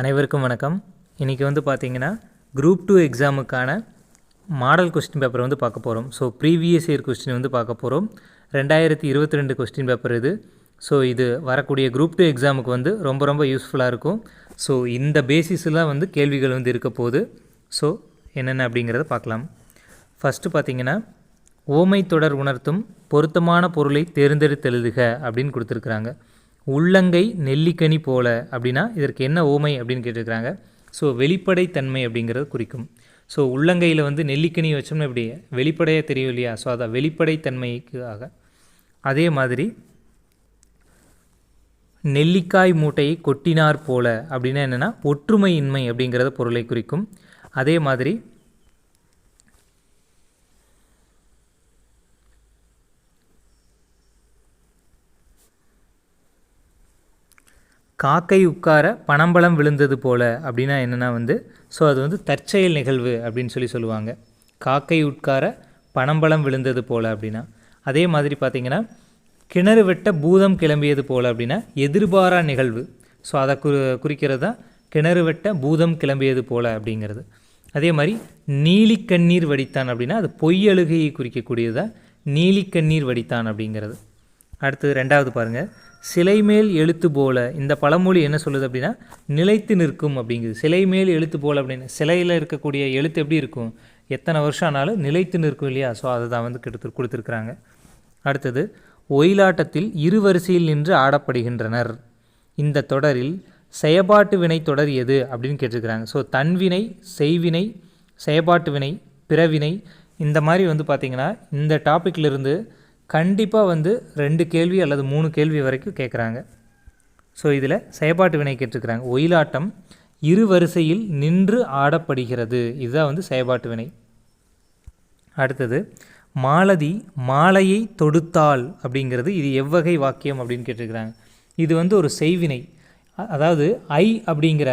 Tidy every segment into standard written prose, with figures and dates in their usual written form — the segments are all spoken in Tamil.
அனைவருக்கும் வணக்கம். இன்றைக்கி வந்து பார்த்திங்கன்னா குரூப் 2 எக்ஸாமுக்கான மாடல் கொஸ்டின் பேப்பர் வந்து பார்க்க போகிறோம். ஸோ ப்ரீவியஸ் இயர் கொஸ்டின் வந்து பார்க்க போகிறோம். 2022 கொஸ்டின் பேப்பர் இது. ஸோ இது வரக்கூடிய குரூப் 2 எக்ஸாமுக்கு வந்து ரொம்ப யூஸ்ஃபுல்லாக இருக்கும். ஸோ இந்த பேசிஸில் வந்து கேள்விகள் வந்து இருக்க போகுது. ஸோ என்னென்ன அப்படிங்கிறத பார்க்கலாம். ஃபஸ்ட்டு பார்த்திங்கன்னா ஓமை தொடர் உணர்த்தும் பொருத்தமான பொருளை தேர்ந்தெடுத்தெழுதுக அப்படின்னு கொடுத்துருக்குறாங்க. உள்ளங்கை நெல்லிக்கனி போல அப்படின்னா இதற்கு என்ன ஓமை அப்படின்னு கேட்டிருக்கிறாங்க. ஸோ வெளிப்படைத்தன்மை அப்படிங்கிறது குறிக்கும். ஸோ உள்ளங்கையில் வந்து நெல்லிக்கனி வச்சோம்னா எப்படி வெளிப்படையாக தெரியும் இல்லையா? ஸோ அதை வெளிப்படைத்தன்மைக்காக. அதே மாதிரி நெல்லிக்காய் மூட்டையை கொட்டினார் போல அப்படின்னா என்னென்னா ஒற்றுமையின்மை அப்படிங்கிறத பொருளை குறிக்கும். அதே மாதிரி காக்கை உட்கார பனம்பழம் விழுந்தது போல அப்படின்னா என்னென்னா வந்து ஸோ அது வந்து தற்செயல் நிகழ்வு அப்படின்னு சொல்லுவாங்க. காக்கை உட்கார பனம்பழம் விழுந்தது போல அப்படின்னா. அதே மாதிரி பார்த்திங்கன்னா கிணறு வெட்ட பூதம் கிளம்பியது போல அப்படின்னா எதிர்பாரா நிகழ்வு. ஸோ அதை குறிக்கிறது தான் கிணறு வெட்ட பூதம் கிளம்பியது போல அப்படிங்கிறது. அதே மாதிரி நீலிக்கண்ணீர் வடித்தான் அப்படின்னா அது பொய்யழுகையை குறிக்கக்கூடியது தான் நீலிக்கண்ணீர் வடித்தான் அப்படிங்கிறது. அடுத்தது ரெண்டாவது பாருங்கள், சிலை மேல் எழுத்து போல. இந்த பழமொழி என்ன சொல்லுது அப்படின்னா நிலைத்து நிற்கும் அப்படிங்குது. சிலை மேல் எழுத்து போல அப்படின்னு சிலையில் இருக்கக்கூடிய எழுத்து எப்படி இருக்கும், எத்தனை வருஷம் ஆனாலும் நிலைத்து நிற்கும் இல்லையா? ஸோ அதை தான் வந்து கொடுத்துருக்குறாங்க. அடுத்தது ஒயிலாட்டத்தில் இரு வரிசையில் நின்று ஆடப்படுகின்றனர். இந்த தொடரில் செயற்பாட்டு வினை தொடர் எது அப்படின்னு கேட்டிருக்கிறாங்க. ஸோ தன்வினை, செய்வினை, செயற்பாட்டு வினை, பிறவினை, இந்த மாதிரி வந்து பார்த்திங்கன்னா இந்த டாப்பிக்லேருந்து கண்டிப்பாக வந்து 2 கேள்வி அல்லது 3 கேள்வி வரைக்கும் கேட்குறாங்க. ஸோ இதில் செயற்பாட்டு வினை கேட்டிருக்கிறாங்க. ஒயிலாட்டம் இரு வரிசையில் நின்று ஆடப்படுகிறது, இதுதான் வந்து செயற்பாட்டு வினை. அடுத்தது மாலதி மாலையை தொடுத்தாள் அப்படிங்கிறது இது எவ்வகை வாக்கியம் அப்படின்னு கேட்டிருக்கிறாங்க. இது வந்து ஒரு செய்வினை. அதாவது ஐ அப்படிங்கிற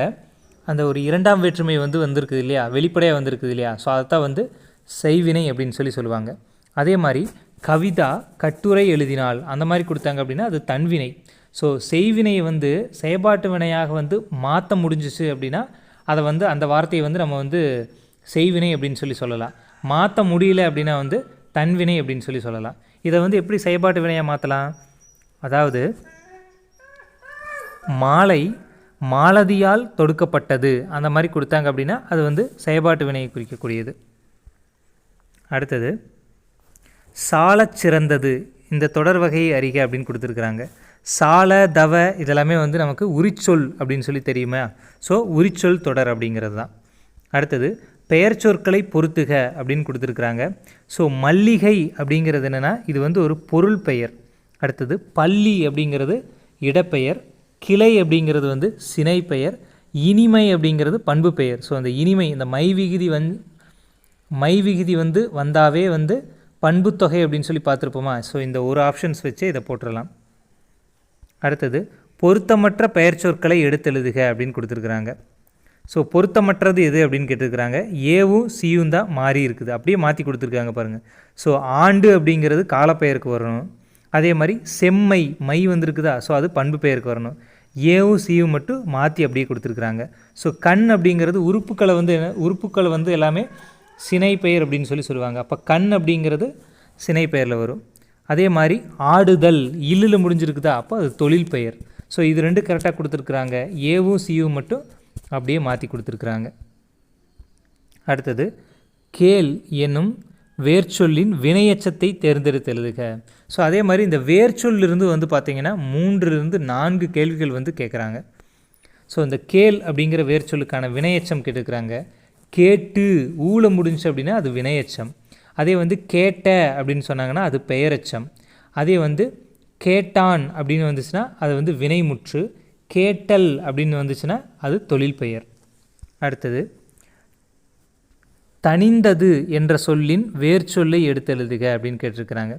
அந்த ஒரு 2ஆம் வேற்றுமை வந்து வந்திருக்குது இல்லையா, வெளிப்படையாக வந்திருக்குது இல்லையா? ஸோ அதைத்தான் வந்து செய்வினை அப்படின்னு சொல்லுவாங்க. அதே மாதிரி கவிதா கட்டுரை எழுதினாள் அந்த மாதிரி கொடுத்தாங்க அப்படின்னா அது தன்வினை. ஸோ செய்வினையை வந்து செயற்பாட்டு வினையாக வந்து மாற்ற முடிஞ்சிச்சு அப்படின்னா அதை வந்து அந்த வார்த்தையை வந்து நம்ம வந்து செய்வினை அப்படின்னு சொல்லலாம். மாற்ற முடியல அப்படின்னா வந்து தன்வினை அப்படின்னு சொல்லலாம். இதை வந்து எப்படி செயற்பாட்டு வினையாக மாற்றலாம்? அதாவது மாலை மாலதியால் தொடுக்கப்பட்டது அந்த மாதிரி கொடுத்தாங்க அப்படின்னா அது வந்து செயற்பாட்டு வினையை குறிக்கக்கூடியது. அடுத்தது சாலச் சிறந்தது, இந்த தொடர் வகையை அறிக அப்படின்னு கொடுத்துருக்குறாங்க. சால தவ இதெல்லாமே வந்து நமக்கு உரிச்சொல் அப்படின்னு தெரியுமா? ஸோ உரிச்சொல் தொடர் அப்படிங்கிறது தான். அடுத்தது பெயர் சொற்களை பொறுத்துக அப்படின்னு கொடுத்துருக்குறாங்க. ஸோ மல்லிகை அப்படிங்கிறது என்னென்னா இது வந்து ஒரு பொருள் பெயர். அடுத்தது பள்ளி அப்படிங்கிறது இடப்பெயர், கிளை அப்படிங்கிறது வந்து சினை பெயர், இனிமை அப்படிங்கிறது பண்பு பெயர். ஸோ அந்த இனிமை இந்த மைவிகுதி வந்து வந்தாவே வந்து பண்புத்தொகை அப்படின்னு பார்த்துருப்போமா? ஸோ இந்த ஒரு ஆப்ஷன்ஸ் வச்சு இதை போட்டுடலாம். அடுத்தது பொருத்தமற்ற பெயர் சொற்களை எடுத்தெழுதுக அப்படின்னு கொடுத்துருக்குறாங்க. ஸோ பொருத்தமற்றது எது அப்படின்னு கேட்டிருக்கிறாங்க. ஏவும் சியும் தான் மாறி இருக்குது, அப்படியே மாற்றி கொடுத்துருக்காங்க பாருங்கள். ஸோ ஆண்டு அப்படிங்கிறது காலப்பெயருக்கு வரணும். அதே மாதிரி செம்மை மை வந்திருக்குதா, ஸோ அது பண்பு பெயருக்கு வரணும். ஏவும் சியும் மட்டும் மாற்றி அப்படியே கொடுத்துருக்குறாங்க. ஸோ கண் அப்படிங்கிறது உறுப்புக்களை வந்து எல்லாமே சினை பெயர் அப்படின்னு சொல்லுவாங்க. அப்போ கண் அப்படிங்கிறது சினை பெயரில் வரும். அதே மாதிரி ஆடுதல் இல்லில் முடிஞ்சிருக்குதா, அப்போ அது தொழில் பெயர். ஸோ இது 2 கரெக்டாக கொடுத்துருக்குறாங்க. ஏவும் சியும் மட்டும் அப்படியே மாற்றி கொடுத்துருக்குறாங்க. அடுத்தது கேள் என்னும் வேர்ச்சொல்லின் வினையச்சத்தை தேர்ந்தெடுத்து எழுதுக. ஸோ அதே மாதிரி இந்த வேர்ச்சொல்லிருந்து வந்து பார்த்திங்கன்னா 3 to 4 கேள்விகள் வந்து கேட்குறாங்க. ஸோ இந்த கேள் அப்படிங்கிற வேர்ச்சொல்லுக்கான வினையச்சம் கேட்டுக்கிறாங்க. கேட்டு ஊழ முடிஞ்சு அப்படின்னா அது வினையச்சம். அதே வந்து கேட்ட அப்படின்னு சொன்னாங்கன்னா அது பெயரச்சம். அதே வந்து கேட்டான் அப்படின்னு வந்துச்சுன்னா அது வந்து வினைமுற்று. கேட்டல் அப்படின்னு வந்துச்சுன்னா அது தொழில் பெயர். அடுத்தது தனிந்தது என்ற சொல்லின் வேர்ச்சொல்லை எடுத்தெழுதுக அப்படின்னு கேட்டிருக்கிறாங்க.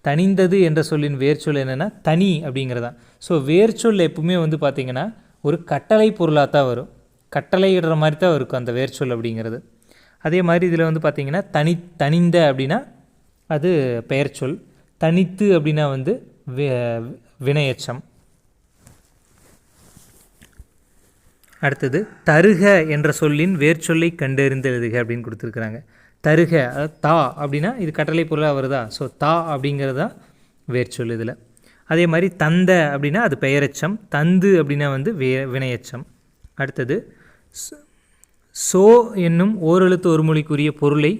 தனிந்தது என்ற சொல்லின் வேர்ச்சொல் என்னென்னா தனி அப்படிங்கிறதான். ஸோ வேர்ச்சொல் எப்பவுமே வந்து பார்த்திங்கன்னா ஒரு கட்டளை பொருளாக தான் வரும், கட்டளை இடுற மாதிரி தான் இருக்கும் அந்த வேர்ச்சொல் அப்படிங்கிறது. அதே மாதிரி இதில் வந்து பார்த்திங்கன்னா தனிந்த அப்படின்னா அது பெயர் சொல், தனித்து அப்படின்னா வந்து வினையச்சம். அடுத்தது தருக என்ற சொல்லின் வேர்ச்சொல்லை கண்டறிந்து எழுதுக அப்படின்னு கொடுத்துருக்குறாங்க. தருக அதாவது தா அப்படின்னா இது கட்டளை பொருளாக வருதா, ஸோ தா அப்படிங்கிறது தான் வேர்ச்சொல் இதில். அதே மாதிரி தந்த அப்படின்னா அது பெயரெச்சம், தந்து அப்படின்னா வந்து வினையெச்சம். அடுத்தது சோ என்னும் ஓரெழுத்து ஒரு மொழிக்குரிய பொருளை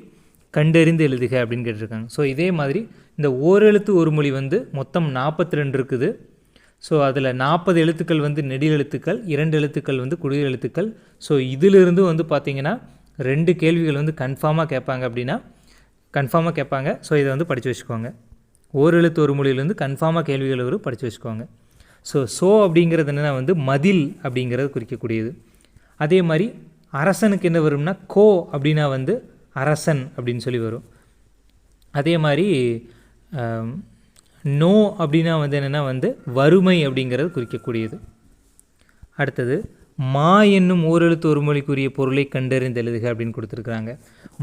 கண்டறிந்து எழுதுக அப்படின்னு கேட்டிருக்காங்க. ஸோ இதே மாதிரி இந்த ஓரெழுத்து ஒரு மொழி வந்து மொத்தம் 42 இருக்குது. ஸோ அதில் 40 எழுத்துக்கள் வந்து நெடில் எழுத்துக்கள், 2 எழுத்துக்கள் வந்து குடில் எழுத்துக்கள். ஸோ இதிலிருந்து வந்து பார்த்திங்கன்னா 2 கேள்விகள் வந்து கன்ஃபார்மாக கேட்பாங்க. ஸோ இதை வந்து படித்து வச்சுக்கோங்க. ஓரெழுத்து ஒரு மொழியிலேருந்து கன்ஃபார்மாக கேள்விகள் வரும், படித்து வச்சுக்கோங்க. ஸோ அப்படிங்கிறது என்னென்னா வந்து மதில் அப்படிங்கிறது குறிக்கக்கூடியது. அதே மாதிரி அரசனுக்கு என்ன வரும்னா கோ அப்படின்னா வந்து அரசன் அப்படின்னு சொல்லி வரும். அதே மாதிரி நோ அப்படின்னா வந்து என்னென்னா வந்து வறுமை அப்படிங்கிறது குறிக்கக்கூடியது. அடுத்தது மா என்னும் ஓரெழுத்து ஒரு மொழிக்குரிய பொருளை கண்டறிந்து எழுதுக அப்படின்னு கொடுத்துருக்குறாங்க.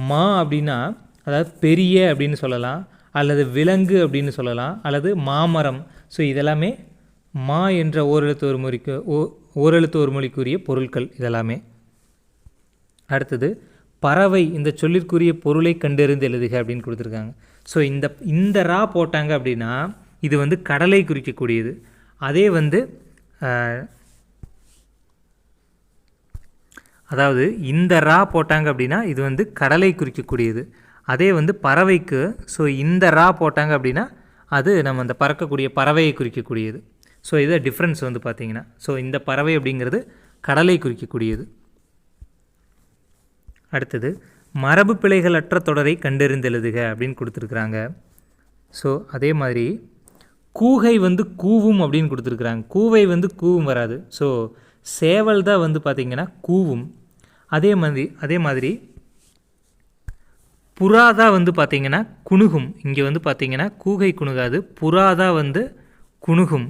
மா அப்படின்னா அதாவது பெரிய அப்படின்னு சொல்லலாம், அல்லது விலங்கு அப்படின்னு சொல்லலாம், அல்லது மாமரம். ஸோ இதெல்லாமே மா என்ற ஓரெழுத்து ஒரு மொழிக்குரிய பொருட்கள் இதெல்லாமே. அடுத்தது பறவை இந்த சொல்லிற்குரிய பொருளை கண்டறிந்து எழுதுக அப்படின்னு கொடுத்துருக்காங்க. ஸோ இந்த ரா போட்டாங்க அப்படின்னா இது வந்து கடலை குறிக்கக்கூடியது. அதே வந்து அதாவது இந்த ரா போட்டாங்க அப்படின்னா இது வந்து கடலை குறிக்கக்கூடியது. அதே வந்து பறவைக்கு ஸோ இந்த ரா போட்டாங்க அப்படின்னா அது நம்ம அந்த பறக்கக்கூடிய பறவையை குறிக்கக்கூடியது. ஸோ இதை டிஃப்ரென்ஸ் வந்து பார்த்திங்கன்னா ஸோ இந்த பறவை அப்படிங்கிறது கடலை குறிக்கக்கூடியது. அடுத்தது மரபு பிழைகள் அற்ற தொடரை கண்டறிந்து எழுதுக அப்படின்னு கொடுத்துருக்குறாங்க. ஸோ அதே மாதிரி கூகை வந்து கூவும் அப்படின்னு கொடுத்துருக்குறாங்க. கூவை வந்து கூவும் வராது. ஸோ சேவல் தான் வந்து பார்த்திங்கன்னா கூவும். அதே மாதிரி புறாதா வந்து பார்த்திங்கன்னா குணுகும். இங்கே வந்து பார்த்திங்கன்னா கூகை குணுகாது, புறாதா வந்து குணுகும்.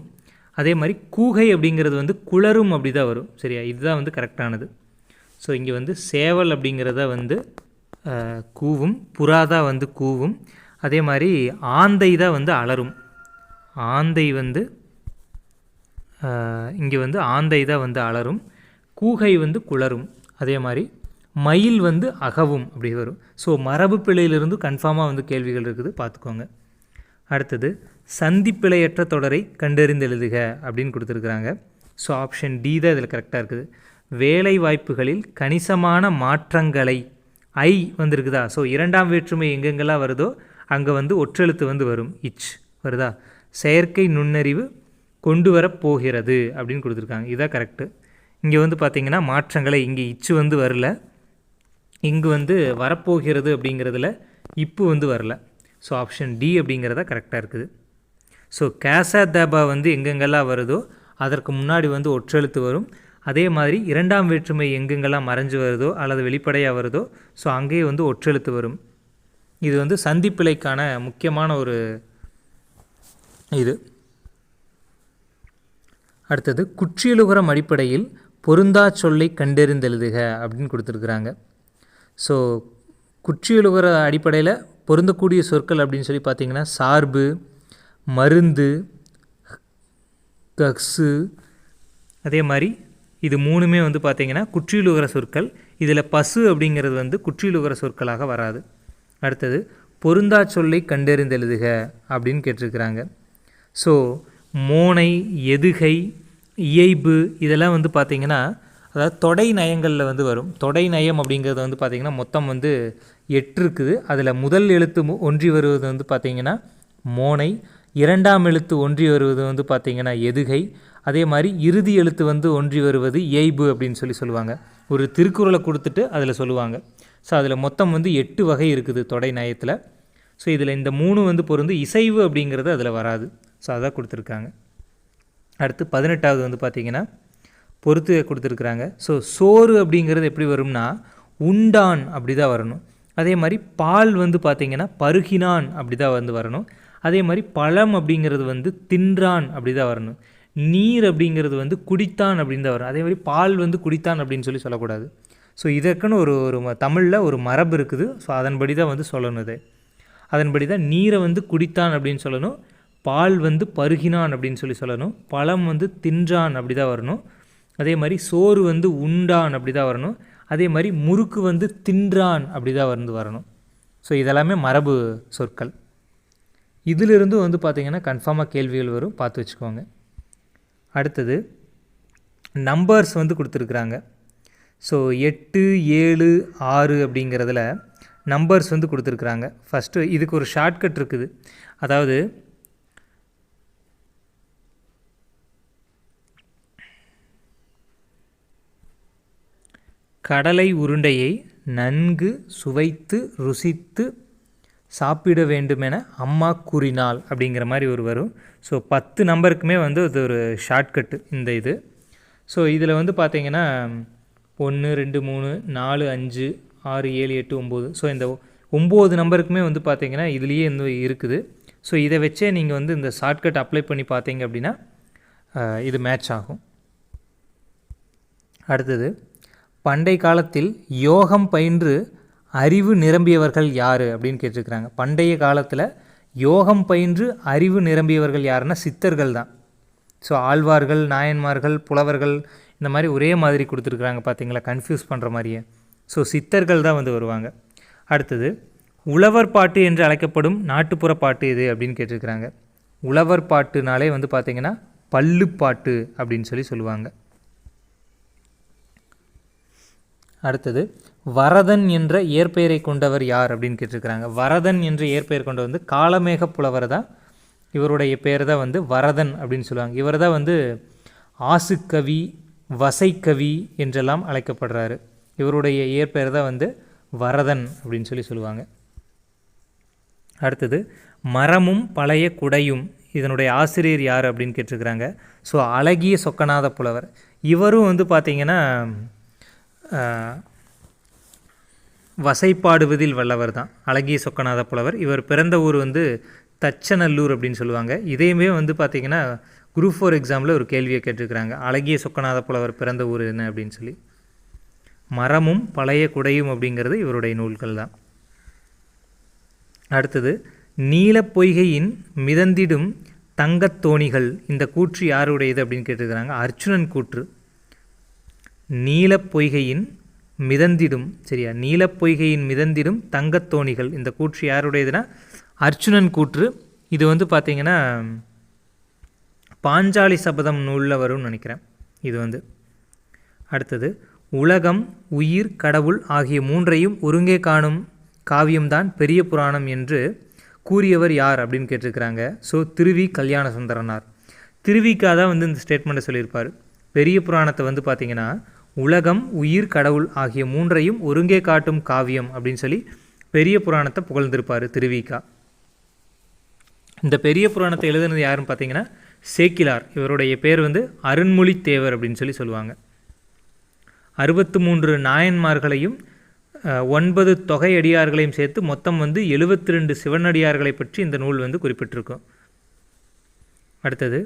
அதே மாதிரி கூகை அப்படிங்கிறது வந்து குளரும் அப்படி தான் வரும். சரியா, இதுதான் வந்து கரெக்டானது. ஸோ இங்கே வந்து சேவல் அப்படிங்கிறத வந்து கூவும், புறாதா வந்து கூவும். அதே மாதிரி ஆந்தை தான் வந்து அலரும். ஆந்தை வந்து இங்கே வந்து ஆந்தை தான் வந்து அலரும், கூகை வந்து குளரும். அதே மாதிரி மயில் வந்து அகவும் அப்படி வரும். ஸோ மரபு பிழையிலிருந்து கன்ஃபார்மாக வந்து கேள்விகள் இருக்குது, பார்த்துக்கோங்க. அடுத்தது சந்திப்பிழையற்ற தொடரை கண்டறிந்து எழுதுக அப்படின்னு கொடுத்துருக்குறாங்க. ஸோ ஆப்ஷன் டி தான் இதில் கரெக்டாக இருக்குது. வேலை வாய்ப்புகளில் கணிசமான மாற்றங்களை ஐ வந்துருக்குதா. ஸோ இரண்டாம் வேற்றுமை எங்கெங்கெல்லாம் வருதோ அங்கே வந்து ஒற்றெழுத்து வந்து வரும், இச் வருதா. செயற்கை நுண்ணறிவு கொண்டு வரப்போகிறது அப்படின்னு கொடுத்துருக்காங்க, இதுதான் கரெக்டு. இங்கே வந்து பார்த்திங்கன்னா மாற்றங்களை இங்கே இச்சு வந்து வரல, இங்கு வந்து வரப்போகிறது அப்படிங்கிறதுல இப்போ வந்து வரல. ஸோ ஆப்ஷன் டி அப்படிங்கிறத கரெக்டாக இருக்குது. ஸோ கேசதபா வந்து எங்கெங்கெல்லாம் வருதோ அதற்கு முன்னாடி வந்து ஒற்றெழுத்து வரும். அதே மாதிரி இரண்டாம் வேற்றுமை எங்கெங்கெல்லாம் மறைஞ்சு வருதோ அல்லது வெளிப்படையாக வருதோ ஸோ அங்கேயே வந்து ஒற்றெழுத்து வரும். இது வந்து சந்திப்பிழைக்கான முக்கியமான ஒரு இது. அடுத்தது குற்றியலுகரம் அடிப்படையில் பொருந்தா சொல்லை கண்டறிந்தெழுதுக அப்படின்னு கொடுத்துருக்குறாங்க. ஸோ குற்றியலுகர அடிப்படையில் பொருந்தக்கூடிய சொற்கள் அப்படின்னு சொல்லி பார்த்திங்கன்னா சார்பு, மருந்து, கக்ஸு. அதே மாதிரி இது மூணுமே வந்து பார்த்திங்கன்னா குற்றியலுகர சொற்கள். இதில் பசு அப்படிங்கிறது வந்து குற்றியலுகர சொற்களாக வராது. அடுத்தது பொருந்தா சொல்லை கண்டறிந்தெழுதுக அப்படின்னு கேட்டிருக்கிறாங்க. ஸோ மோனை, எதுகை, இயைபு இதெல்லாம் வந்து பார்த்திங்கன்னா அதாவது தொடை நயங்களில் வந்து வரும். தொடை நயம் அப்படிங்கிறது வந்து பார்த்திங்கன்னா மொத்தம் வந்து 8 இருக்குது. அதில் முதல் எழுத்து ஒன்றி வருவது வந்து பார்த்திங்கன்னா மோனை, இரண்டாம் எழுத்து ஒன்றி வருவது வந்து பார்த்திங்கன்னா எதுகை, அதே மாதிரி இறுதி எழுத்து வந்து ஒன்றி வருவது இயைபு அப்படின்னு சொல்லுவாங்க. ஒரு திருக்குறளை கொடுத்துட்டு அதில் சொல்லுவாங்க. ஸோ அதில் மொத்தம் வந்து 8 வகை இருக்குது தொடை நயத்தில். ஸோ இதில் இந்த 3 வந்து பொருந்து, இசைவு அப்படிங்கிறது அதில் வராது. ஸோ அதான் கொடுத்துருக்காங்க. அடுத்து 18வது வந்து பார்த்திங்கன்னா பொறுத்து கொடுத்துருக்குறாங்க. ஸோ சோறு அப்படிங்கிறது எப்படி வரும்னா உண்டான் அப்படி தான் வரணும். அதே மாதிரி பால் வந்து பார்த்திங்கன்னா பருகினான் அப்படி தான் வந்து வரணும். அதே மாதிரி பழம் அப்படிங்கிறது வந்து தின்றான் அப்படி தான் வரணும். நீர் அப்படிங்கிறது வந்து குடித்தான் அப்படின்னு தான் வரும். அதே மாதிரி பால் வந்து குடித்தான் அப்படின்னு சொல்லக்கூடாது. ஸோ இதற்குன்னு ஒரு தமிழில் ஒரு மரபு இருக்குது. ஸோ அதன்படி தான் வந்து சொல்லணும். இது அதன்படி தான் நீரை வந்து குடித்தான் அப்படின்னு சொல்லணும், பால் வந்து பருகினான் அப்படின்னு சொல்லணும், பழம் வந்து தின்றான் அப்படி தான் வரணும். அதே மாதிரி சோறு வந்து உண்டான் அப்படி தான் வரணும். அதே மாதிரி முறுக்கு வந்து தின்றான் அப்படி தான் வரணும். ஸோ இதெல்லாமே மரபு சொற்கள். இதிலிருந்து வந்து பார்த்திங்கன்னா கன்ஃபார்மாக கேள்விகள் வரும், பார்த்து வச்சுக்கோங்க. அடுத்தது நம்பர்ஸ் வந்து கொடுத்துருக்குறாங்க. ஸோ 8, 7, 6 அப்படிங்கிறதுல நம்பர்ஸ் வந்து கொடுத்துருக்குறாங்க. ஃபஸ்ட்டு இதுக்கு ஒரு ஷார்ட்கட் இருக்குது. அதாவது கடலை உருண்டையை நன்கு சுவைத்து ருசித்து சாப்பிட வேண்டுமென அம்மா கூறினாள் அப்படிங்கிற மாதிரி ஒரு வரும். ஸோ 10 நம்பருக்குமே வந்து அது ஒரு ஷார்ட்கட்டு இந்த இது. ஸோ இதில் வந்து பார்த்திங்கன்னா 1, 2, 3, 4, 5, 6, 7, 8, 9. ஸோ இந்த 9 நம்பருக்குமே வந்து பார்த்திங்கன்னா இதுலேயே வந்து இருக்குது. ஸோ இதை வச்சே நீங்கள் வந்து இந்த ஷார்ட்கட் அப்ளை பண்ணி பார்த்தீங்க அப்படின்னா இது மேட்ச் ஆகும். அடுத்தது பண்டை காலத்தில் யோகம் பயின்று அறிவு நிரம்பியவர்கள் யார் அப்படின்னு கேட்டிருக்கிறாங்க. பண்டைய காலத்தில் யோகம் பயின்று அறிவு நிரம்பியவர்கள் யாருன்னா சித்தர்கள் தான். ஸோ ஆழ்வார்கள், நாயன்மார்கள், புலவர்கள் இந்த மாதிரி ஒரே மாதிரி கொடுத்துருக்குறாங்க பார்த்தீங்களா, கன்ஃபியூஸ் பண்ணுற மாதிரியே. ஸோ சித்தர்கள் தான் வந்து வருவாங்க. அடுத்தது உழவர் பாட்டு என்று அழைக்கப்படும் நாட்டுப்புற பாட்டு எது அப்படின்னு கேட்டிருக்கிறாங்க. உழவர் பாட்டுனாலே வந்து பார்த்திங்கன்னா பல்லுப்பாட்டு அப்படின்னு சொல்லுவாங்க. அடுத்தது வரதன் என்ற இயற்பெயரை கொண்டவர் யார் அப்படின்னு கேட்டிருக்கிறாங்க. வரதன் என்ற இயற்பெயர் கொண்டவர் வந்து காளமேக புலவர் தான். இவருடைய பேர் தான் வந்து வரதன் அப்படின்னு சொல்லுவாங்க. இவர் தான் வந்து ஆசுக்கவி, வசைக்கவி என்றெல்லாம் அழைக்கப்படுறாரு. இவருடைய இயற்பெயர் தான் வந்து வரதன் அப்படின்னு சொல்லுவாங்க. அடுத்தது மரமும் பழைய குடையும் இதனுடைய ஆசிரியர் யார் அப்படின்னு கேட்டிருக்கிறாங்க. ஸோ அழகிய சொக்கநாத புலவர். இவரும் வந்து பார்த்திங்கன்னா வசைப்பாடுவதில் வல்லவர் தான், அழகிய சொக்கநாத புலவர். இவர் பிறந்த ஊர் வந்து தச்சநல்லூர் அப்படின்னு சொல்லுவாங்க. இதையுமே வந்து பார்த்திங்கன்னா குரூப் 4 எக்ஸாமில் ஒரு கேள்வியை கேட்டிருக்கிறாங்க, அழகிய சொக்கநாத புலவர் பிறந்த ஊர் என்ன அப்படின்னு சொல்லி. மரமும் பழைய குடையும் அப்படிங்கிறது இவருடைய நூல்கள் தான். அடுத்தது நீலப்பொய்கையின் மிதந்திடும் தங்கத்தோணிகள் இந்த கூற்று யாருடையது அப்படின்னு கேட்டிருக்கிறாங்க. அர்ச்சுனன் கூற்று. நீலப்பொய்கையின் மிதந்திடும், சரியா, நீலப்பொய்கையின் மிதந்திடும் தங்கத்தோணிகள் இந்த கூற்று யாருடையதுன்னா அர்ச்சுனன் கூற்று. இது வந்து பார்த்திங்கன்னா பாஞ்சாலி சபதம் நூலில் வரும்னு நினைக்கிறேன் இது வந்து. அடுத்தது உலகம், உயிர், கடவுள் ஆகிய மூன்றையும் ஒருங்கே காணும் காவியம்தான் பெரிய புராணம் என்று கூறியவர் யார் அப்படின்னு கேட்டிருக்கிறாங்க. ஸோ திருவி கல்யாண சுந்தரனார். திருவிக்காக தான் வந்து இந்த ஸ்டேட்மெண்ட்டை சொல்லியிருப்பார். பெரிய புராணத்தை வந்து பார்த்திங்கன்னா உலகம், உயிர், கடவுள் ஆகிய மூன்றையும் ஒருங்கே காட்டும் காவியம் அப்படின்னு சொல்லி பெரிய புராணத்தை புகழ்ந்திருப்பார் திருவிக்கா. இந்த பெரிய புராணத்தை எழுதுனது யாருன்னு பார்த்தீங்கன்னா சேக்கிலார். இவருடைய பேர் வந்து அருண்மொழித்தேவர் அப்படின்னு சொல்லுவாங்க. 63 நாயன்மார்களையும் 9 தொகையடியார்களையும் சேர்த்து மொத்தம் வந்து 72 சிவனடியார்களை பற்றி இந்த நூல் வந்து குறிப்பிட்டிருக்கும். அடுத்தது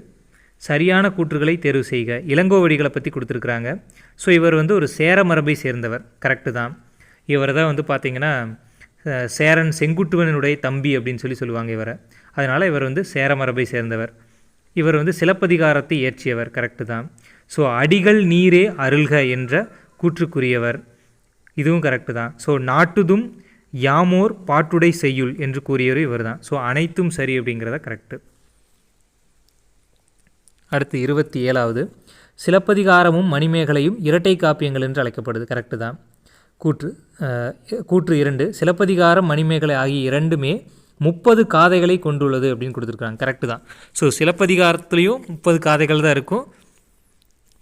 சரியான கூற்றுகளை தேர்வு செய்க. இளங்கோவடிகளை பற்றி கொடுத்துருக்குறாங்க. ஸோ இவர் வந்து ஒரு சேர மரபை சேர்ந்தவர், கரெக்டு தான். இவர் தான் வந்து பார்த்திங்கன்னா சேரன் செங்குட்டுவனுடைய தம்பி அப்படின்னு சொல்லுவாங்க இவரை. அதனால் இவர் வந்து சேர மரபை சேர்ந்தவர். இவர் வந்து சிலப்பதிகாரத்தை இயற்றியவர், கரெக்டு தான். ஸோ அடிகள் நீரே அருள்க என்ற கூற்றுக்குரியவர், இதுவும் கரெக்டு தான். ஸோ நாட்டுதும் யாமோர் பாட்டுடை செய்யுள் என்று கூறியவர் இவர் தான். ஸோ அனைத்தும் சரி அப்படிங்கிறத கரெக்டு. அடுத்து 27வது சிலப்பதிகாரமும் மணிமேகலையும் இரட்டை காப்பியங்கள் என்று அழைக்கப்படுது, கரெக்டு தான். கூற்று 2 சிலப்பதிகாரம், மணிமேகலை ஆகிய இரண்டுமே 30 காதைகளை கொண்டுள்ளது அப்படின்னு கொடுத்துருக்காங்க, கரெக்டு தான். ஸோ சிலப்பதிகாரத்துலேயும் 30 காதைகள் தான் இருக்கும்,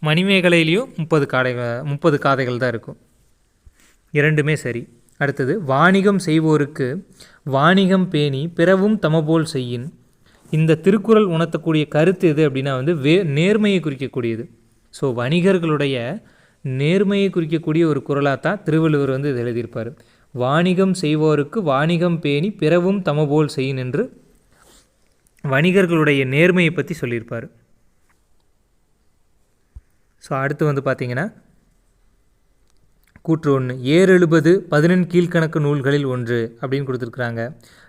மணிமேகலையிலையும் 30 காதைகள் தான் இருக்கும். இரண்டுமே சரி. அடுத்தது வாணிகம் செய்வோருக்கு வாணிகம் பேணி பிறவும் தமபோல் செய்யின். இந்த திருக்குறள் உணர்த்தக்கூடிய கருத்து எது அப்படின்னா வந்து நேர்மையை குறிக்கக்கூடியது. ஸோ வணிகர்களுடைய நேர்மையை குறிக்கக்கூடிய ஒரு குறளாக தான் திருவள்ளுவர் வந்து இது எழுதியிருப்பார். வாணிகம் செய்வோருக்கு வாணிகம் பேணி பிறவும் தமபோல் செய்யின் என்று வணிகர்களுடைய நேர்மையை பற்றி சொல்லியிருப்பார். ஸோ அடுத்து வந்து பார்த்திங்கன்னா கூற்று 1 ஏறெழுபது 11 கீழ்கணக்கு நூல்களில் ஒன்று அப்படின்னு கொடுத்துருக்குறாங்க.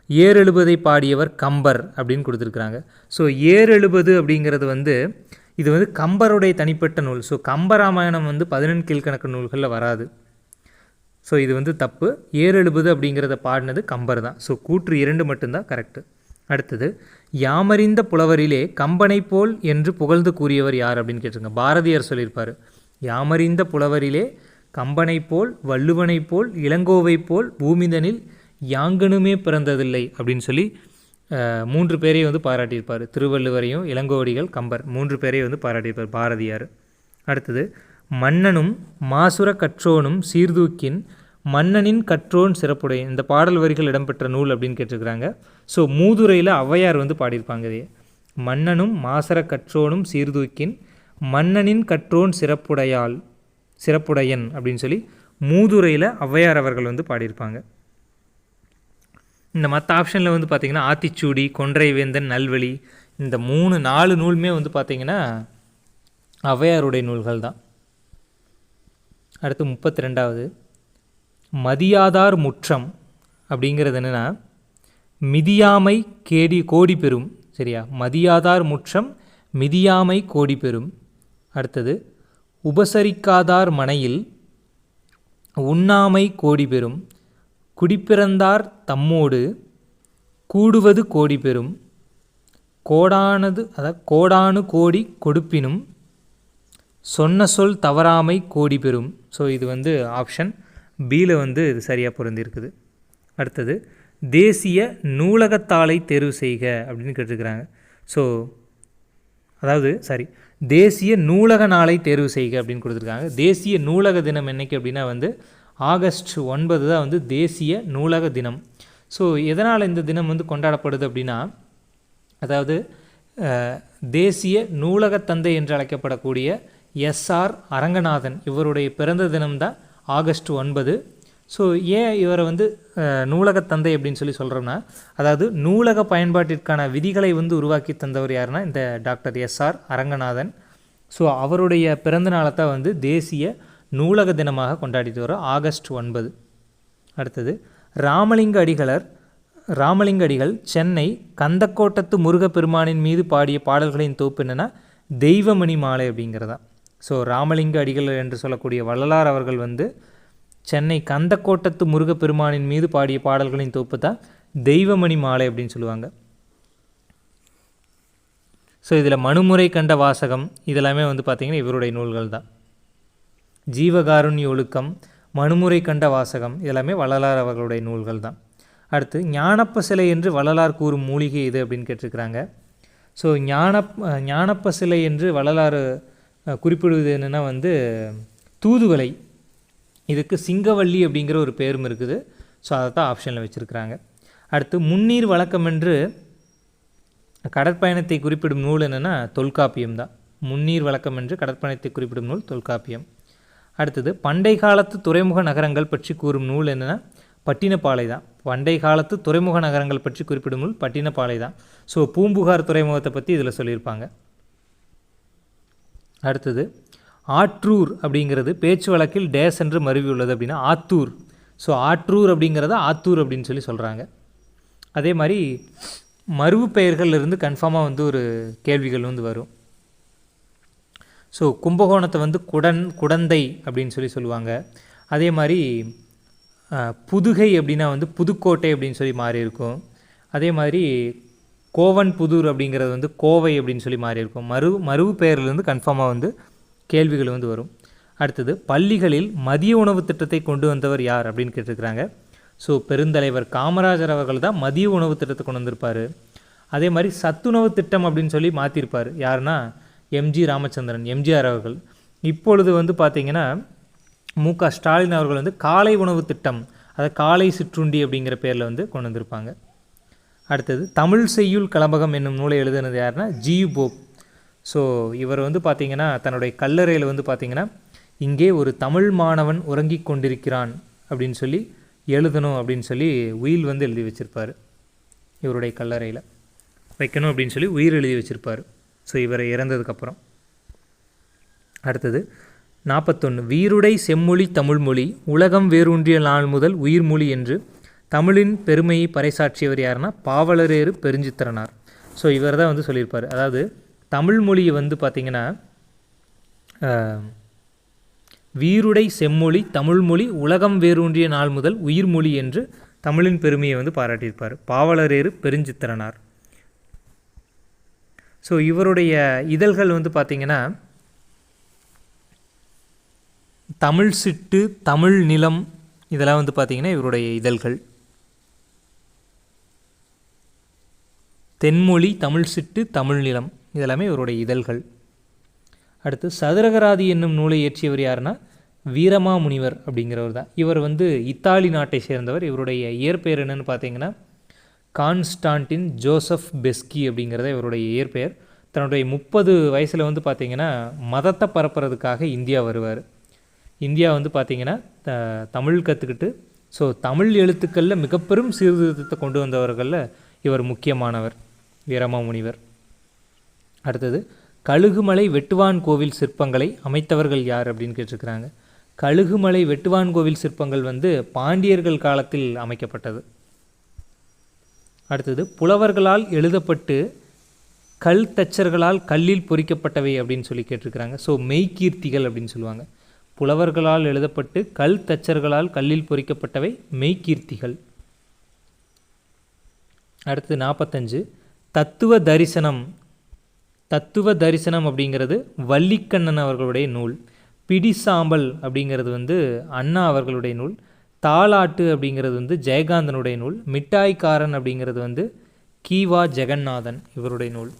ஏறெழுபதை பாடியவர் கம்பர் அப்படின்னு கொடுத்துருக்குறாங்க. ஸோ ஏறெழுபது அப்படிங்கிறது வந்து இது வந்து கம்பருடைய தனிப்பட்ட நூல். ஸோ கம்பராமாயணம் வந்து 14 கீழ்கணக்கு நூல்களில் வராது. ஸோ இது வந்து தப்பு. ஏறெழுபது அப்படிங்கிறத பாடினது கம்பர் தான். ஸோ கூற்று 2 மட்டும்தான் கரெக்டு. அடுத்தது, யாமறிந்த புலவரிலே கம்பனை போல் என்று புகழ்ந்து கூறியவர் யார் அப்படின்னு கேட்டிருங்க. பாரதியார் சொல்லியிருப்பார், யாமறிந்த புலவரிலே கம்பனை போல், வள்ளுவனை போல், இளங்கோவை போல் பூமிதனில் யாங்கனுமே பிறந்ததில்லை அப்படின்னு சொல்லி 3 பேரையும் வந்து பாராட்டியிருப்பார். திருவள்ளுவரையும், இளங்கோவடிகள், கம்பர் 3 பேரையும் வந்து பாராட்டியிருப்பார் பாரதியார். அடுத்தது, மன்னனும் மாசுர கற்றோனும் சீர்தூக்கின் மன்னனின் கற்றோன் சிறப்புடைய இந்த பாடல் வரிகள் இடம்பெற்ற நூல் அப்படின்னு கேட்டிருக்கிறாங்க. ஸோ மூதுரையில் ஔவையார் வந்து பாடியிருப்பாங்க. இதே மன்னனும் மாசர கற்றோனும் சீர்தூக்கின் மன்னனின் கற்றோன் சிறப்புடையன் அப்படின்னு சொல்லி மூதுரையில் ஔவையார் அவர்கள் வந்து பாடியிருப்பாங்க. இந்த மற்ற ஆப்ஷனில் வந்து பார்த்திங்கன்னா ஆத்திச்சூடி, கொன்றை வேந்தன், நல்வழி இந்த 4 நூலுமே வந்து பார்த்திங்கன்னா ஔவையாருடைய நூல்கள் தான். அடுத்து 32வது, மதியாதார் முற்றம் அப்படிங்கிறது என்னென்னா மிதியாமை கோடி பெறும். சரியா? மதியாதார் முற்றம் மிதியாமை கோடி பெறும். அடுத்தது, உபசரிக்காதார் மனையில் உண்ணாமை கோடி பெறும். குடிப்பிறந்தார் தம்மோடு கூடுவது கோடி பெறும். கோடானு கோடி கொடுப்பினும் சொன்ன சொல் தவறாமை கோடி பெறும். ஸோ இது வந்து ஆப்ஷன் பியில் வந்து இது சரியாக பொருந்திருக்குது. அடுத்தது, தேசிய நூலகத்தாளை தேர்வு செய்க அப்படின்னு கேட்டிருக்கிறாங்க. ஸோ தேசிய நூலக நாளை தேர்வு செய்க அப்படின்னு கொடுத்துருக்காங்க. தேசிய நூலக தினம் என்னைக்கு அப்படின்னா வந்து ஆகஸ்ட் 9 தான் வந்து தேசிய நூலக தினம். ஸோ எதனால் இந்த தினம் வந்து கொண்டாடப்படுது அப்படின்னா, அதாவது தேசிய நூலகத் தந்தை என்று அழைக்கப்படக்கூடிய எஸ்ஆர் அரங்கநாதன் இவருடைய பிறந்த தினம்தான் ஆகஸ்ட் 9. ஸோ ஏன் இவரை வந்து நூலகத் தந்தை அப்படின்னு சொல்லி சொல்கிறோம்னா, அதாவது நூலக பயன்பாட்டிற்கான விதிகளை வந்து உருவாக்கி தந்தவர் யாருன்னா இந்த டாக்டர் எஸ்ஆர் அரங்கநாதன். ஸோ அவருடைய பிறந்த நாளை தான் வந்து தேசிய நூலக தினமாக கொண்டாடிட்டு வரோம் ஆகஸ்ட் 9. அடுத்தது, ராமலிங்க அடிகள் சென்னை கந்தக்கோட்டத்து முருகப்பெருமானின் மீது பாடிய பாடல்களின் தொகுப்பு என்னென்னா தெய்வமணி மாலை அப்படிங்கிறதா. ஸோ ராமலிங்க அடிகள் என்று சொல்லக்கூடிய வள்ளலார் அவர்கள் வந்து சென்னை கந்தக்கோட்டத்து முருகப்பெருமானின் மீது பாடிய பாடல்களின் தொகுப்பு தான் தெய்வமணி மாலை அப்படின்னு சொல்லுவாங்க. ஸோ இதில் மனுமுறை கண்ட வாசகம் இதெல்லாமே வந்து பார்த்திங்கன்னா இவருடைய நூல்கள் தான். ஜீவகாருண்ய ஒழுக்கம், மனுமுறை கண்ட வாசகம் இதெல்லாமே வள்ளலார் அவர்களுடைய நூல்கள் தான். அடுத்து, ஞானப்ப சிலை என்று வள்ளலார் கூறும் மூலிகை இது அப்படின்னு கேட்டிருக்கிறாங்க. ஸோ ஞானப்ப சிலை என்று வள்ளலார் குறிப்பிடுவது என்னென்னா வந்து தூதுவளை. இதுக்கு சிங்கவள்ளி அப்படிங்கிற ஒரு பேரும் இருக்குது. ஸோ அதை தான் ஆப்ஷனில் வச்சுருக்கிறாங்க. அடுத்து, முன்னீர் வழக்கம் என்று கடற்பயணத்தை குறிப்பிடும் நூல் என்னென்னா தொல்காப்பியம் தான். முன்னீர் வழக்கம் என்று கடற்பயணத்தை குறிப்பிடும் நூல் தொல்காப்பியம். அடுத்தது, பண்டை காலத்து துறைமுக நகரங்கள் பற்றி கூறும் நூல் என்னென்னா பட்டினப்பாலை தான். பண்டை காலத்து துறைமுக நகரங்கள் பற்றி குறிப்பிடும் நூல் பட்டினப்பாலை தான். ஸோ பூம்புகார் துறைமுகத்தை பற்றி இதில் சொல்லியிருப்பாங்க. அடுத்தது, ஆற்றூர் அப்படிங்கிறது பேச்சு வழக்கில் டேஸ் என்று மருவி உள்ளது அப்படின்னா ஆத்தூர். ஸோ ஆற்றூர் அப்படிங்கிறத ஆத்தூர் அப்படின்னு சொல்லி சொல்கிறாங்க. அதே மாதிரி மருவு பெயர்கள்லேருந்து கன்ஃபார்மாக வந்து ஒரு கேள்விகள் வந்து வரும். ஸோ கும்பகோணத்தை வந்து குடந்தை அப்படின்னு சொல்லி சொல்லுவாங்க. அதே மாதிரி புதுகை அப்படின்னா வந்து புதுக்கோட்டை அப்படின்னு சொல்லி மாறி இருக்கும். அதே மாதிரி கோவன் புதூர் அப்படிங்கிறது வந்து கோவை அப்படின்னு சொல்லி மாறி இருக்கும். மருவு பெயர்லேருந்து கன்ஃபார்மாக வந்து கேள்விகள் வந்து வரும். அடுத்தது, பள்ளிகளில் மதிய உணவு திட்டத்தை கொண்டு வந்தவர் யார் அப்படின்னு கேட்டிருக்கிறாங்க. ஸோ பெருந்தலைவர் காமராஜர் அவர்கள் தான் மதிய உணவு திட்டத்தை கொண்டு வந்திருப்பார். அதே மாதிரி சத்துணவு திட்டம் அப்படின்னு சொல்லி மாற்றிருப்பார். யாருன்னா எம்ஜி ராமச்சந்திரன், எம்ஜிஆர் அவர்கள். இப்பொழுது வந்து பார்த்திங்கன்னா மு.க. ஸ்டாலின் அவர்கள் வந்து காலை உணவு திட்டம், அதை காலை சிற்றுண்டி அப்படிங்கிற பேரில் வந்து கொண்டு வந்திருப்பாங்க. அடுத்தது, தமிழ் செய்யுள் கலம்பகம் என்னும் நூலை எழுதுனது யாருன்னா ஜியு போப். ஸோ இவர் வந்து பார்த்திங்கன்னா தன்னுடைய கல்லறையில் வந்து பார்த்திங்கன்னா இங்கே ஒரு தமிழ் மாணவன் உறங்கி கொண்டிருக்கிறான் அப்படின்னு சொல்லி எழுதணும் அப்படின்னு சொல்லி உயில் வந்து எழுதி வச்சுருப்பார். இவருடைய கல்லறையில் வைக்கணும் அப்படின்னு சொல்லி உயிர் எழுதி வச்சுருப்பார். ஸோ இவரை இறந்ததுக்கப்புறம். அடுத்தது 41, வீருடை செம்மொழி தமிழ்மொழி உலகம் வேரூன்றிய நாள் முதல் உயிர்மொழி என்று தமிழின் பெருமையை பறைசாற்றியவர் யாருன்னா பாவலரேறு பெருஞ்சித்திரனார். ஸோ இவர் தான் வந்து சொல்லியிருப்பார். அதாவது தமிழ் மொழியை வந்து பார்த்திங்கன்னா வீருடை செம்மொழி தமிழ்மொழி உலகம் வேரூன்றிய நாள் முதல் உயிர்மொழி என்று தமிழின் பெருமையை வந்து பாராட்டியிருப்பார் பாவலரேறு பெருஞ்சித்திரனார். ஸோ இவருடைய இதழ்கள் வந்து பார்த்திங்கன்னா தமிழ் சிட்டு, தமிழ் நிலம், இதெல்லாம் வந்து பார்த்திங்கன்னா இவருடைய இதழ்கள். தென்மொழி, தமிழ் சிட்டு, தமிழ் நிலம் இதெல்லாமே இவருடைய இதழ்கள். அடுத்து சதுரகராதி என்னும் நூலை இயற்றியவர் யாருன்னா வீரமாமுனிவர் அப்படிங்கிறவர் தான். இவர் வந்து இத்தாலி நாட்டை சேர்ந்தவர். இவருடைய இயற்பெயர் என்னென்னு பார்த்தீங்கன்னா கான்ஸ்டான்டின் ஜோசப் பெஸ்கி அப்படிங்கிறத இவருடைய இயற்பெயர். தன்னுடைய 30 வயசில் வந்து பார்த்திங்கன்னா மதத்தை பரப்புறதுக்காக இந்தியா வருவார். இந்தியா வந்து பார்த்திங்கன்னா தமிழ் கற்றுக்கிட்டு ஸோ தமிழ் எழுத்துக்களில் மிகப்பெரும் சீர்திருத்தத்தை கொண்டு வந்தவர்களில் இவர் முக்கியமானவர், வீரமாமுனிவர். அடுத்தது கழுகுமலை வெட்டுவான் கோவில் சிற்பங்களை அமைத்தவர்கள் யார் அப்படின்னு கேட்டிருக்கிறாங்க. கழுகுமலை வெட்டுவான் கோவில் சிற்பங்கள் வந்து பாண்டியர்கள் காலத்தில் அமைக்கப்பட்டது. அடுத்தது புலவர்களால் எழுதப்பட்டு கல் தச்சர்களால் கல்லில் பொறிக்கப்பட்டவை அப்படின்னு சொல்லி கேட்டிருக்கிறாங்க. ஸோ மெய்கீர்த்திகள் அப்படின்னு சொல்லுவாங்க. புலவர்களால் எழுதப்பட்டு கல் தச்சர்களால் கல்லில் பொறிக்கப்பட்டவை மெய்கீர்த்திகள். அடுத்து 45 தத்துவ தரிசனம். தத்துவ தரிசனம் அப்படிங்கிறது வள்ளிக்கண்ணன் அவர்களுடைய நூல். பிடிசாம்பல் அப்படிங்கிறது வந்து அண்ணா அவர்களுடைய நூல். தாலாட்டு அப்படிங்கிறது வந்து ஜெயகாந்தனுடைய நூல். மிட்டாய்க்காரன் அப்படிங்கிறது வந்து கீவா ஜெகநாதன் இவருடைய நூல்.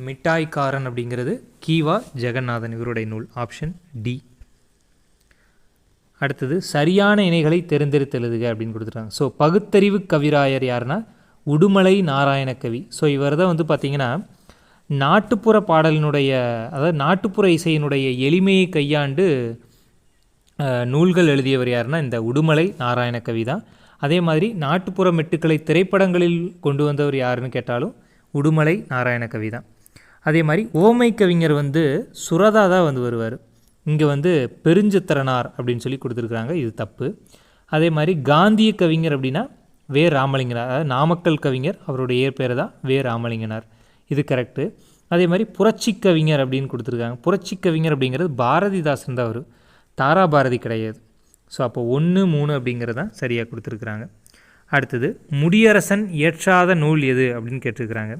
மிட்டாய்க்காரன் அப்படிங்கிறது கீவா ஜெகநாதன் இவருடைய நூல். Option D. அடுத்தது சரியான இணைகளை தேர்ந்தெடுத்து எழுதுக அப்படின்னு கொடுத்துருக்காங்க. ஸோ பகுத்தறிவு கவிராயர் யாருன்னா உடுமலை நாராயணகவி. ஸோ இவர் தான் வந்து பார்த்திங்கன்னா நாட்டுப்புற பாடலினுடைய அதாவது நாட்டுப்புற இசையினுடைய எளிமையை கையாண்டு நூல்கள் எழுதியவர் யாருன்னா இந்த உடுமலை நாராயணகவி தான். அதே மாதிரி நாட்டுப்புற மெட்டுக்களை திரைப்படங்களில் கொண்டு வந்தவர் யாருன்னு கேட்டாலும் உடுமலை நாராயணகவி தான். அதே மாதிரி ஓமை கவிஞர் வந்து சுரதா தான் வந்து வருவார். இங்கே வந்து பெருஞ்சித்திரனார் அப்படின்னு சொல்லி கொடுத்துருக்குறாங்க, இது தப்பு. அதே மாதிரி காந்திய கவிஞர் அப்படின்னா வே ராமலிங்கனார், அதாவது நாமக்கல் கவிஞர், அவருடைய இயற்பெயர் தான் வே ராமலிங்கனார், இது கரெக்டு. அதே மாதிரி புரட்சி கவிஞர் அப்படின்னு கொடுத்துருக்காங்க. புரட்சி கவிஞர் அப்படிங்கிறது பாரதிதாசன் தான் வரும், தாரா பாரதி கிடையாது. ஸோ அப்போ 1, 3 அப்படிங்கிறது தான் சரியாக கொடுத்துருக்குறாங்க. அடுத்தது முடியரசன் இயற்றாத நூல் எது அப்படின்னு கேட்டிருக்கிறாங்க.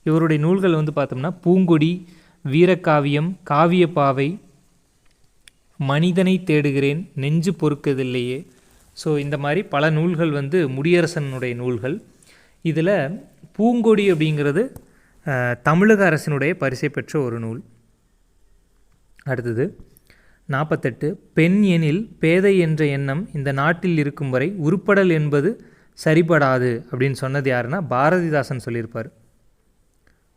இவருடைய நூல்கள் வந்து பார்த்தோம்னா பூங்கொடி, வீரகாவியம், காவியப்பாவை, மனிதனை தேடுகிறேன், நெஞ்சு பொறுக்கதில்லையே. ஸோ இந்த மாதிரி பல நூல்கள் வந்து முடியரசனுடைய நூல்கள். இதில் பூங்கொடி அப்படிங்கிறது தமிழக அரசினுடைய பரிசை பெற்ற ஒரு நூல். அடுத்தது 48 பெண் எனில் பேதை என்ற எண்ணம் இந்த நாட்டில் இருக்கும் வரை உருப்படல் என்பது சரிபடாது அப்படின்னு சொன்னது யாருன்னா பாரதிதாசன் சொல்லியிருப்பார்.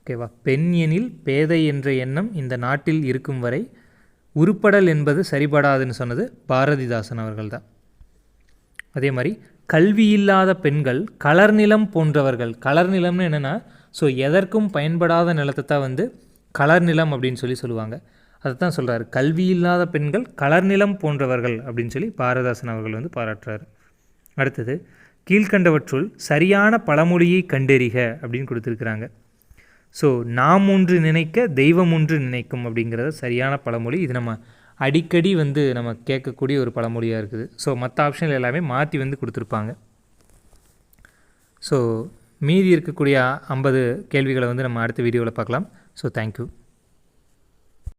ஓகேவா? பெண் எனில் பேதை என்ற எண்ணம் இந்த நாட்டில் இருக்கும் வரை உருப்படல் என்பது சரிபடாதுன்னு சொன்னது பாரதிதாசன் அவர்கள் தான். அதே மாதிரி கல்வி இல்லாத பெண்கள் கலர் நிலம் போன்றவர்கள். கலர் நிலம்னு என்னென்னா ஸோ எதற்கும் பயன்படாத நிலத்தை தான் வந்து கலர் நிலம் அப்படின்னு சொல்லி சொல்லுவாங்க. அதை தான் சொல்கிறார், கல்வி இல்லாத பெண்கள் கலர் நிலம் போன்றவர்கள் அப்படின்னு சொல்லி பாரதிதாசன் அவர்கள் வந்து பாராட்டுறாரு. அடுத்தது கீழ்கண்டவற்றுள் சரியான பழமொழியை கண்டறிக அப்படின்னு கொடுத்துருக்குறாங்க. ஸோ நாம் ஒன்று நினைக்க தெய்வம் ஒன்று நினைக்கும் அப்படிங்கிறது சரியான பழமொழி. இது நம்ம அடிக்கடி வந்து நம்ம கேட்கக்கூடிய ஒரு பழமொழியாக இருக்குது. ஸோ மற்ற ஆப்ஷனில் எல்லாமே மாற்றி வந்து கொடுத்துருப்பாங்க. ஸோ மீதி இருக்கக்கூடிய 50 கேள்விகளை வந்து நம்ம அடுத்த வீடியோவில் பார்க்கலாம். So thank you.